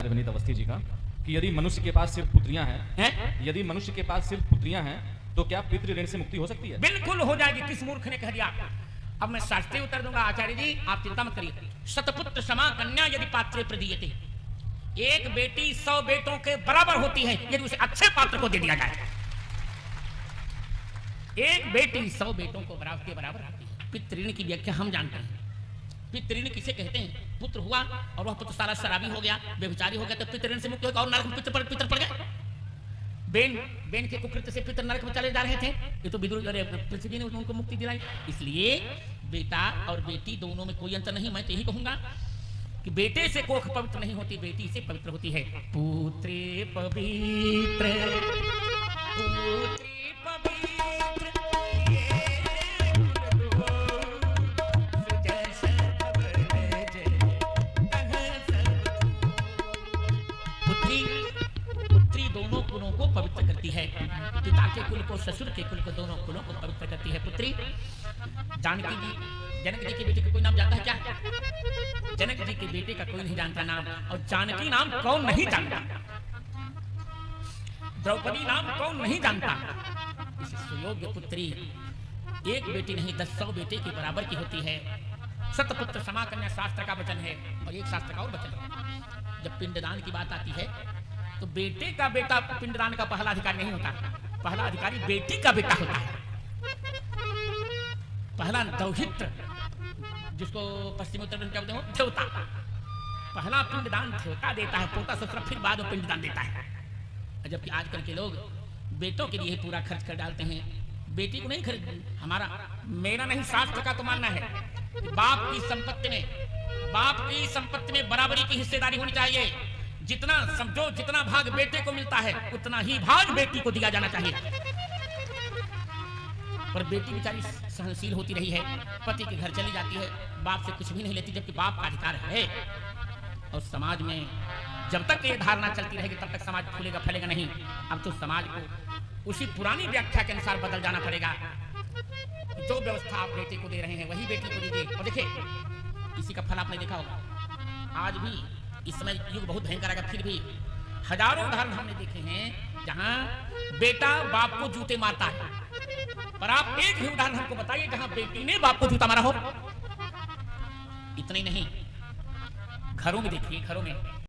विनीत अवस्थी जी का कि यदि मनुष्य के पास सिर्फ पुत्रियां हैं, यदि मनुष्य के पास सिर्फ पुत्रियां हैं तो क्या पितृ ऋण से मुक्ति हो सकती है? बिल्कुल हो जाएगी। किस मूर्ख ने कह दिया? अब मैं शास्त्रीय उत्तर दूंगा आचार्य जी, आप चिंता मत करिए। शतपुत्र समा कन्या यदि पात्रे प्रदीयते, एक बेटी 100 बेटों के बराबर होती है यदि उसे अच्छे पात्र को दे दिया जाए। एक बेटी 100 बेटों को बराबर होती है। पितृऋण की व्याख्या हम जानते हैं। पितृऋण किसे कहते हैं? पुत्र हुआ और वह पुत्र सारा शराबी हो गया, व्यभिचारी हो गया तो पितृऋण से मुक्त होगा और नरक में पितर पड़ गए। बेन के कुकृत्य से पितर नरक में चले जा रहे थे, ये तो पृथ्वी ने उनको मुक्ति दिलाई। इसलिए बेटा और बेटी दोनों में कोई अंतर नहीं। मैं तो यही कहूंगा कि बेटे से कोख पवित्र नहीं होती, बेटी से पवित्र होती है। पुत्रे पवित्र, पुत्री पवित्र, पुत्री दोनों कुलों को पवित्र करती है। पिता के कुल को, ससुर के कुल को, दोनों कुलों को पवित्र करती है पुत्री। जानकी जी, जनक जी के बेटे का कोई नाम जानता है क्या? जनक जी के बेटे का कोई नहीं जानता नाम, और जानकी नाम कौन नहीं जानता? द्रौपदी नाम कौन नहीं जानता? इस सुयोग्य पुत्री एक बेटी नहीं 100 बेटे के बराबर की होती है। शतपुत्र समा कन्या शास्त्र का वचन है, और एक शास्त्र का और वचन है। जब पिंडदान की बात आती है तो बेटे का बेटा पिंडदान का पहला अधिकारी नहीं होता, पहला अधिकारी बेटी का बेटा होता है। पहला दौहित्र, जिसको पश्चिमी उत्तर में क्या बोलते हैं, देवता। पहला पिंडदान देवता देता है, पोता ससुर, फिर बाद में पिंडदान देता है। जबकि आजकल के लोग बेटों के लिए पूरा खर्च कर डालते हैं, बेटी को नहीं खरीद। मेरा नहीं, शास्त्र का तो मानना है बाप की संपत्ति में बराबरी की हिस्सेदारी होनी चाहिए। जितना समझो, जितना भाग बेटे को मिलता है उतना ही भाग बेटी को दिया जाना चाहिए। पर बेटी बेचारी सहनशील होती रही है, पति के घर चली जाती है, बाप से कुछ भी नहीं लेती, जबकि बाप का अधिकार है। और समाज में जब तक ये धारणा चलती रहेगी तब तक समाज फूलेगा फैलेगा नहीं। अब तो समाज को उसी पुरानी व्याख्या के अनुसार बदल जाना पड़ेगा। जो व्यवस्था आप बेटे को दे रहे हैं वही बेटी को दीजिए। और देखिए, इसी का फल आपने देखा होगा। आज भी इस समय युग बहुत भयंकर आएगा, फिर भी हजारों उदाहरण हमने देखे हैं जहां बेटा बाप को जूते मारता है। पर आप एक भी उदाहरण हमको बताइए जहां बेटी ने बाप को जूता मारा हो। इतना ही नहीं, घरों में देखिए, घरों में